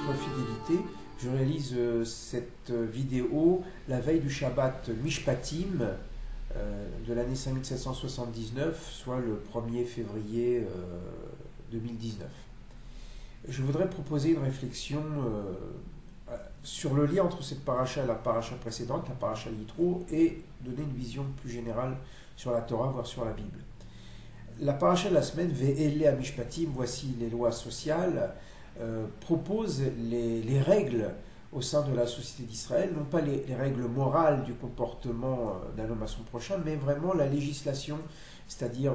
votre fidélité. Je réalise cette vidéo la veille du Shabbat Mishpatim de l'année 5779, soit le 1er février 2019. Je voudrais proposer une réflexion sur le lien entre cette paracha et la paracha précédente, la paracha Yitro, et donner une vision plus générale sur la Torah, voire sur la Bible. La paracha de la semaine, Ve'ele Mishpatim, voici les lois sociales, propose les règles au sein de la société d'Israël, non pas les règles morales du comportement d'un homme à son prochain, mais vraiment la législation, c'est-à-dire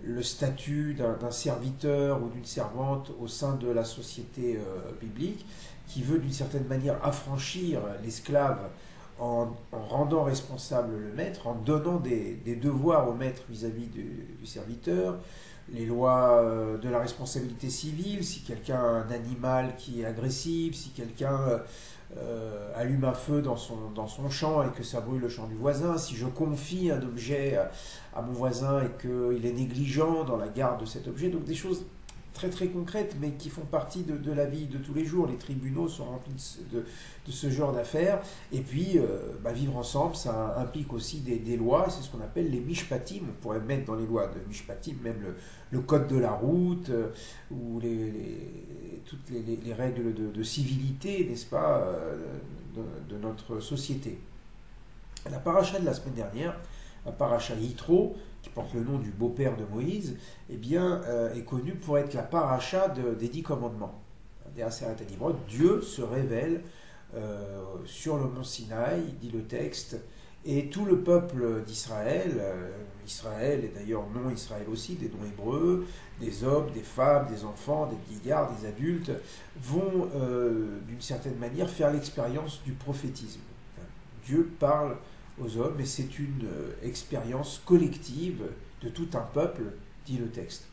le statut d'un serviteur ou d'une servante au sein de la société biblique, qui veut d'une certaine manière affranchir l'esclave en rendant responsable le maître, en donnant des devoirs au maître vis-à-vis du serviteur, les lois de la responsabilité civile, si quelqu'un a un animal qui est agressif, si quelqu'un allume un feu dans son champ et que ça brûle le champ du voisin, si je confie un objet à mon voisin et qu'il est négligent dans la garde de cet objet, donc des choses très très concrètes mais qui font partie de la vie de tous les jours. Les tribunaux sont remplis de ce genre d'affaires, et puis vivre ensemble, ça implique aussi des lois, c'est ce qu'on appelle les mishpatim. On pourrait mettre dans les lois de mishpatim même le code de la route, ou toutes les règles de civilité, n'est-ce pas, de notre société. La paracha de la semaine dernière, la paracha Yitro, qui porte le nom du beau-père de Moïse, est connue pour être la paracha des 10 commandements. Dieu se révèle sur le mont Sinaï, dit le texte, et tout le peuple d'Israël, Israël et d'ailleurs non Israël aussi, des noms hébreux, des hommes, des femmes, des enfants, des vieillards, des adultes, vont d'une certaine manière faire l'expérience du prophétisme. Dieu parle aux hommes, et c'est une expérience collective de tout un peuple, dit le texte.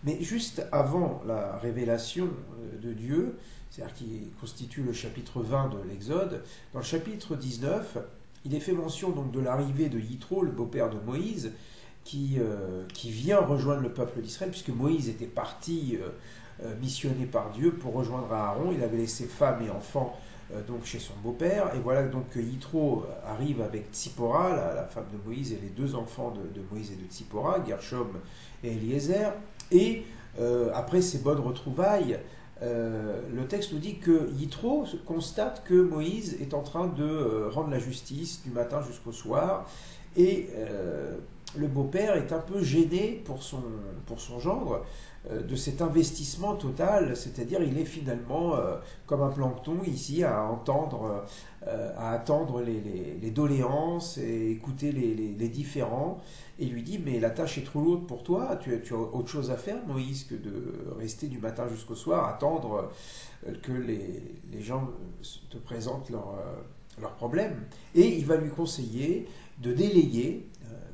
Mais juste avant la révélation de Dieu, c'est-à-dire qui constitue le chapitre 20 de l'Exode, dans le chapitre 19, il est fait mention donc de l'arrivée de Yitro, le beau-père de Moïse, qui vient rejoindre le peuple d'Israël, puisque Moïse était parti missionné par Dieu pour rejoindre Aaron. Il avait laissé femme et enfants donc chez son beau-père, et voilà donc que Yitro arrive avec Tzipora, la femme de Moïse, et les 2 enfants de Moïse et de Tzipora, Gershom et Eliezer, et après ces bonnes retrouvailles, le texte nous dit que Yitro constate que Moïse est en train de rendre la justice du matin jusqu'au soir, et le beau-père est un peu gêné pour son gendre de cet investissement total, c'est-à-dire il est finalement comme un plancton ici à attendre les doléances et écouter les différends, et lui dit mais la tâche est trop lourde pour toi, tu as autre chose à faire Moïse que de rester du matin jusqu'au soir, attendre que les gens te présentent leurs problèmes. Et il va lui conseiller de déléguer,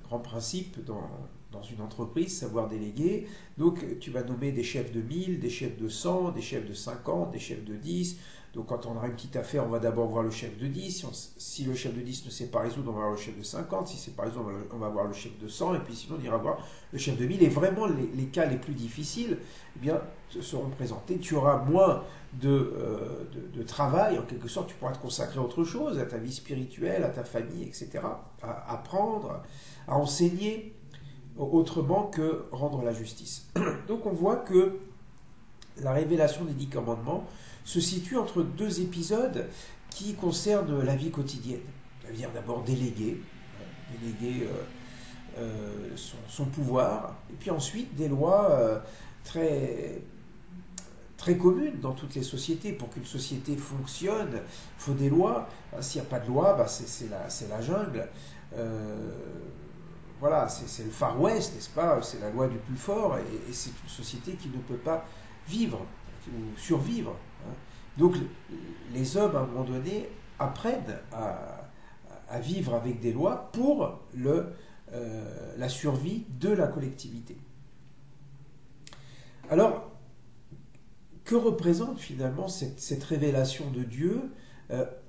grand principe dans une entreprise, savoir déléguer. Donc tu vas nommer des chefs de 1000, des chefs de 100, des chefs de 50, des chefs de 10. Donc quand on aura une petite affaire, on va d'abord voir le chef de 10. Si le chef de 10 ne sait pas résoudre, on va voir le chef de 50. Si c'est pas résoudre, on va voir le chef de 100. Et puis sinon, on ira voir le chef de 1000. Et vraiment, les cas les plus difficiles seront présentés. Tu auras moins de travail, en quelque sorte. Tu pourras te consacrer à autre chose, à ta vie spirituelle, à ta famille, etc. À apprendre, à enseigner, autrement que rendre la justice. Donc on voit que la révélation des 10 commandements se situe entre 2 épisodes qui concernent la vie quotidienne. C'est-à-dire d'abord déléguer son pouvoir, et puis ensuite des lois très communes dans toutes les sociétés. Pour qu'une société fonctionne, il faut des lois. S'il n'y a pas de loi, c'est la jungle. Voilà, c'est le Far West, n'est-ce pas? C'est la loi du plus fort, et c'est une société qui ne peut pas vivre ou survivre. Donc les hommes, à un moment donné, apprennent à vivre avec des lois pour la survie de la collectivité. Alors, que représente finalement cette révélation de Dieu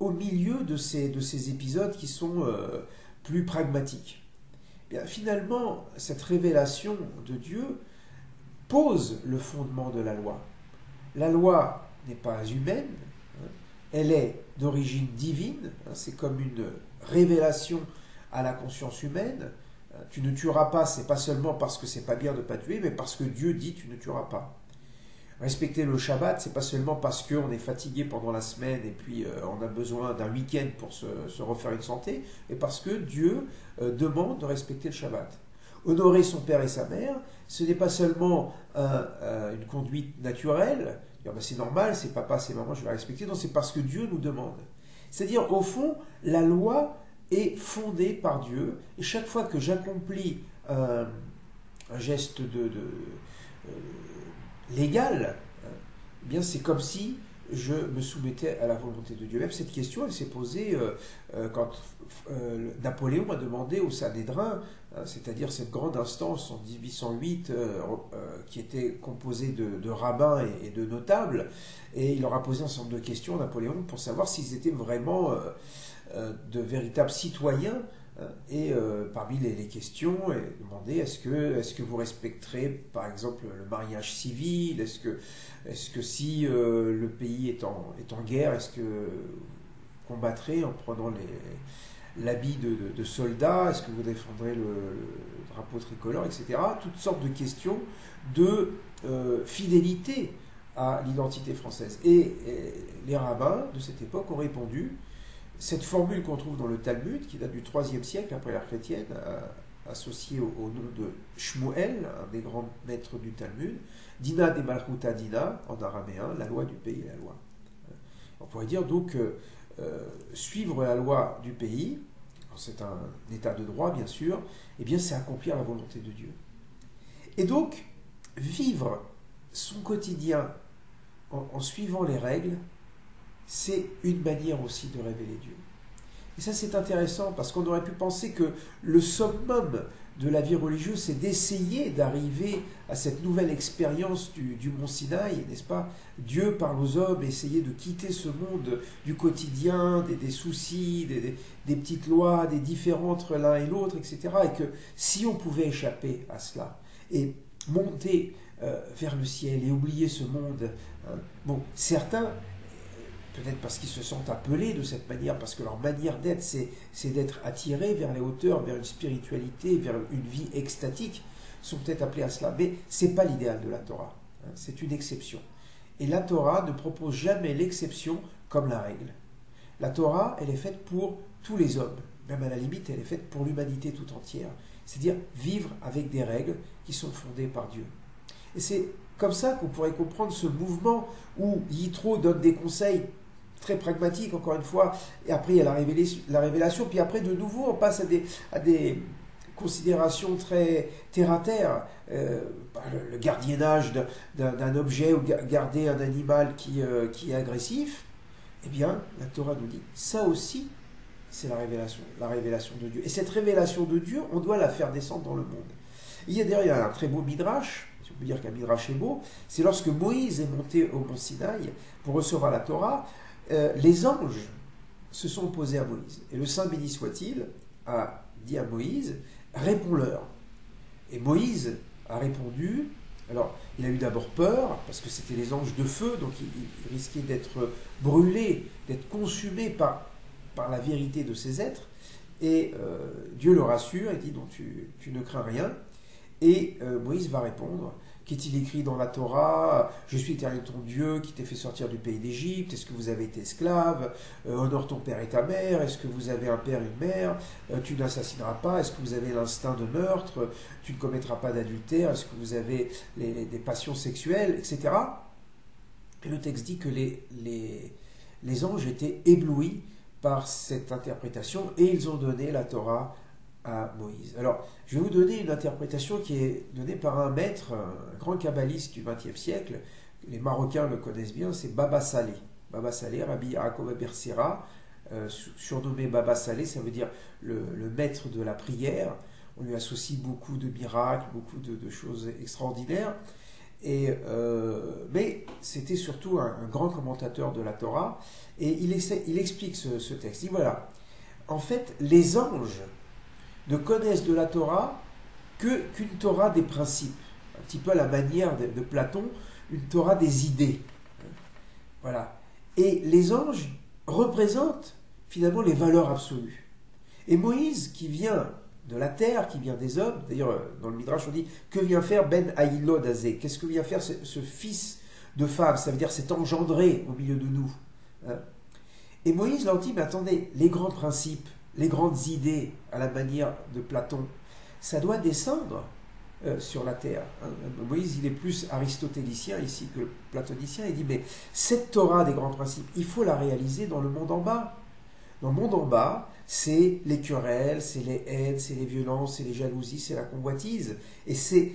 au milieu de ces épisodes qui sont plus pragmatiques? Bien, finalement, cette révélation de Dieu pose le fondement de la loi. La loi n'est pas humaine, hein. Elle est d'origine divine, hein. C'est comme une révélation à la conscience humaine. Tu ne tueras pas, c'est pas seulement parce que c'est pas bien de ne pas tuer, mais parce que Dieu dit tu ne tueras pas. Respecter le Shabbat, c'est pas seulement parce qu'on est fatigué pendant la semaine et puis on a besoin d'un week-end pour se refaire une santé, mais parce que Dieu demande de respecter le Shabbat. Honorer son père et sa mère, ce n'est pas seulement une conduite naturelle, dire, ben, c'est normal, c'est papa, c'est maman, je vais respecter, non, c'est parce que Dieu nous demande. C'est-à-dire, au fond, la loi est fondée par Dieu, et chaque fois que j'accomplis un geste légal, eh bien c'est comme si je me soumettais à la volonté de Dieu. Même cette question, elle s'est posée quand Napoléon a demandé au Sanhédrin, c'est-à-dire cette grande instance en 1808 qui était composée de rabbins et de notables, et il leur a posé un certain nombre de questions, Napoléon, pour savoir s'ils étaient vraiment de véritables citoyens. Et parmi les questions, il demandait est-ce que vous respecterez par exemple le mariage civil, est-ce que si le pays est en guerre, est-ce que vous combattrez en prenant l'habit de soldat, est-ce que vous défendrez le drapeau tricolore, etc. Toutes sortes de questions de fidélité à l'identité française. Et les rabbins de cette époque ont répondu. Cette formule qu'on trouve dans le Talmud, qui date du IIIe siècle après l'ère chrétienne, associée au nom de Shmuel, un des grands maîtres du Talmud, Dina de Malchuta Dina, en araméen, la loi du pays et la loi. On pourrait dire donc suivre la loi du pays, c'est un état de droit bien sûr, et bien c'est accomplir la volonté de Dieu. Et donc, vivre son quotidien en suivant les règles, c'est une manière aussi de révéler Dieu. Et ça c'est intéressant parce qu'on aurait pu penser que le summum de la vie religieuse c'est d'essayer d'arriver à cette nouvelle expérience du mont Sinaï, n'est-ce pas? Dieu parle aux hommes, essayer de quitter ce monde du quotidien, des soucis, des petites lois, des différends entre l'un et l'autre, etc. Et que si on pouvait échapper à cela et monter vers le ciel et oublier ce monde, hein, bon, certains peut-être parce qu'ils se sentent appelés de cette manière, parce que leur manière d'être, c'est d'être attirés vers les hauteurs, vers une spiritualité, vers une vie extatique, sont peut-être appelés à cela. Mais ce n'est pas l'idéal de la Torah, hein, c'est une exception. Et la Torah ne propose jamais l'exception comme la règle. La Torah, elle est faite pour tous les hommes, même à la limite, elle est faite pour l'humanité tout entière. C'est-à-dire vivre avec des règles qui sont fondées par Dieu. Et c'est comme ça qu'on pourrait comprendre ce mouvement où Yitro donne des conseils très pragmatique, encore une fois, et après il y a la révélation, puis après de nouveau on passe à des considérations très terre-à-terre, le gardiennage d'un objet ou garder un animal qui est agressif, eh bien la Torah nous dit, ça aussi c'est la révélation de Dieu. Et cette révélation de Dieu, on doit la faire descendre dans le monde. Il y a un très beau midrash, si on peut dire qu'un midrash est beau, c'est lorsque Moïse est monté au mont Sinaï pour recevoir la Torah, les anges se sont opposés à Moïse. Et le Saint béni soit-il a dit à Moïse, réponds-leur. Et Moïse a répondu, alors il a eu d'abord peur, parce que c'était les anges de feu, donc il risquait d'être brûlé, d'être consumé par la vérité de ces êtres. Et Dieu le rassure et dit, donc tu ne crains rien. Et Moïse va répondre, qu'est-il écrit dans la Torah? Je suis l'Éternel ton Dieu qui t'ai fait sortir du pays d'Égypte. Est-ce que vous avez été esclaves? Honore ton père et ta mère. Est-ce que vous avez un père et une mère? Tu n'assassineras pas. Est-ce que vous avez l'instinct de meurtre? Tu ne commettras pas d'adultère. Est-ce que vous avez des passions sexuelles, etc. Et le texte dit que les anges étaient éblouis par cette interprétation et ils ont donné la Torah à Moïse. Alors, je vais vous donner une interprétation qui est donnée par un maître, un grand kabbaliste du XXe siècle. Les Marocains le connaissent bien, c'est Baba Saleh. Baba Saleh, Rabbi Yaakov Bersera, surnommé Baba Saleh, ça veut dire le maître de la prière. On lui associe beaucoup de miracles, beaucoup de choses extraordinaires. Mais c'était surtout un grand commentateur de la Torah. Et il explique ce texte. Il dit voilà, en fait, les anges ne connaissent de la Torah qu'une Torah des principes, un petit peu à la manière de Platon, une Torah des idées. Voilà. Et les anges représentent finalement les valeurs absolues. Et Moïse, qui vient de la terre, qui vient des hommes, d'ailleurs dans le Midrash on dit, que vient faire Ben Haïlod Azé? Qu'est-ce que vient faire ce fils de femme? Ça veut dire c'est engendré au milieu de nous. Hein. Et Moïse leur dit, mais attendez, les grands principes, les grandes idées à la manière de Platon, ça doit descendre sur la terre. Hein. Moïse, il est plus aristotélicien ici que platonicien. Il dit, mais cette Torah des grands principes, il faut la réaliser dans le monde en bas. Dans le monde en bas, c'est les querelles, c'est les haines, c'est les violences, c'est les jalousies, c'est la convoitise. Et c'est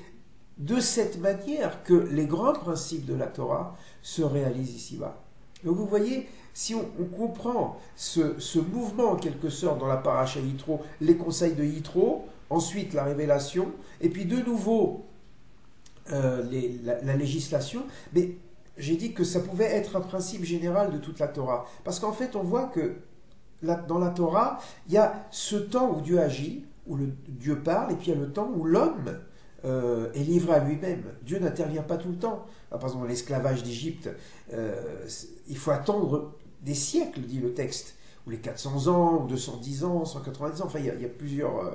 de cette manière que les grands principes de la Torah se réalisent ici-bas. Donc vous voyez, si on comprend ce mouvement en quelque sorte dans la paracha Yitro, les conseils de Yitro, ensuite la révélation, et puis de nouveau la législation, mais j'ai dit que ça pouvait être un principe général de toute la Torah. Parce qu'en fait, on voit que dans la Torah, il y a ce temps où Dieu agit, où Dieu parle, et puis il y a le temps où l'homme est livré à lui-même. Dieu n'intervient pas tout le temps. Par exemple, l'esclavage d'Égypte, il faut attendre des siècles, dit le texte, ou les 400 ans, ou 210 ans, 190 ans, enfin il y a plusieurs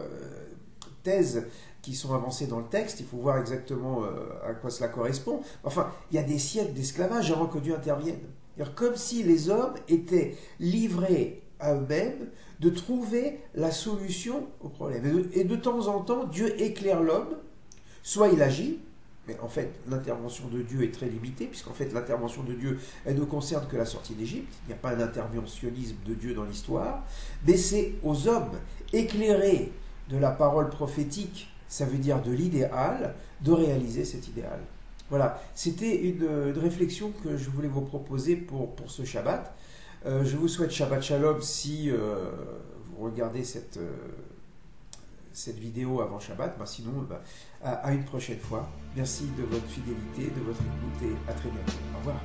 thèses qui sont avancées dans le texte, il faut voir exactement à quoi cela correspond. Enfin, il y a des siècles d'esclavage avant que Dieu intervienne. Comme si les hommes étaient livrés à eux-mêmes de trouver la solution au problème. Et de temps en temps, Dieu éclaire l'homme, soit il agit, mais en fait l'intervention de Dieu est très limitée, puisqu'en fait l'intervention de Dieu, elle ne concerne que la sortie d'Égypte, il n'y a pas un interventionnisme de Dieu dans l'histoire, mais c'est aux hommes éclairés de la parole prophétique, ça veut dire de l'idéal, de réaliser cet idéal. Voilà, c'était une réflexion que je voulais vous proposer pour ce Shabbat. Je vous souhaite Shabbat Shalom si vous regardez cette vidéo avant Shabbat. Sinon, à une prochaine fois. Merci de votre fidélité, de votre écoute et à très bientôt. Au revoir.